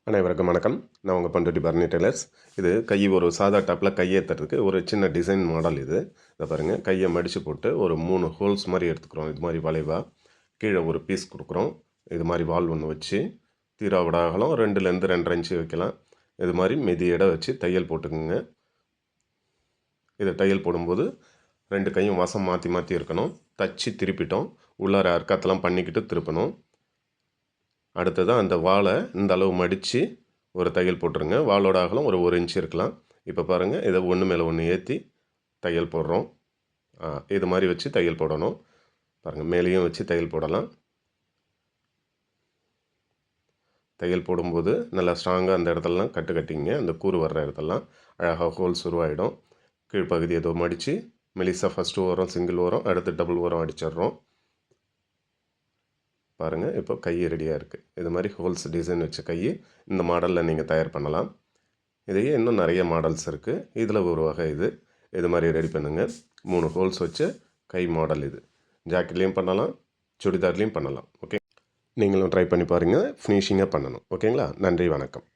அனைவருக்கும் வணக்கம். நான் உங்கள் பண்ருட்டி பரணி டெய்லர்ஸ். இது கை ஒரு சாதா டாப்பில் கையேற்றுறதுக்கு ஒரு சின்ன டிசைன் மாடல் இது. இதை பாருங்கள், கையை மடித்து போட்டு ஒரு 3 ஹோல்ஸ் மாதிரி எடுத்துக்கிறோம். இது மாதிரி வளைவாக கீழே ஒரு பீஸ் கொடுக்குறோம். இது மாதிரி வால் ஒன்று வச்சு தீராவிட அகலம் 2லேருந்து 2.5 இன்ச்சு வைக்கலாம். இது மாதிரி மிதி எடை வச்சு தையல் போட்டுக்குங்க. இதை தையல் போடும்போது 2 கையும் வசம் மாற்றி மாற்றி இருக்கணும். தச்சு திருப்பிட்டோம். உள்ளார அர்க்கத்தெல்லாம் பண்ணிக்கிட்டு திருப்பணும். அடுத்ததாக அந்த வாலை இந்த அளவு மடித்து ஒரு தையல் போட்டுருங்க. வாலோட அகலம் ஒரு 1 இன்ச் இருக்கலாம். இப்போ பாருங்கள், இதை ஒன்று மேலே ஒன்று ஏற்றி தையல் போடுறோம். இது மாதிரி வச்சு தையல் போடணும். பாருங்கள், மேலேயும் வச்சு தையல் போடலாம். தையல் போடும்போது நல்லா ஸ்ட்ராங்காக அந்த இடத்துலலாம் கட்டிங்க. அந்த கூறு வர்ற இடத்துலலாம் அழகாக ஹோல்ஸ் உருவாகிடும். கீழ்ப்பகுதி ஏதோ மடித்து மெலிசாக ஃபஸ்ட்டு ஓரம் சிங்கிள் ஓரம், அடுத்து டபுள் ஓரம் அடிச்சிடுறோம். பாருங்கள், இப்போ கை ரெடியாக இருக்குது. இது மாதிரி ஹோல்ஸ் டிசைன் வச்ச கை இந்த மாடலில் நீங்கள் தயார் பண்ணலாம். இதையே இன்னும் நிறைய மாடல்ஸ் இருக்குது. இதில் ஒரு வகை இது மாதிரி ரெடி பண்ணுங்கள். 3 ஹோல்ஸ் வச்ச கை மாடல் இது. ஜாக்கெட்லேயும் பண்ணலாம், சுடிதார்லேயும் பண்ணலாம். ஓகே, நீங்களும் ட்ரை பண்ணி பாருங்கள். ஃபினிஷிங்காக பண்ணணும். ஓகேங்களா? நன்றி, வணக்கம்.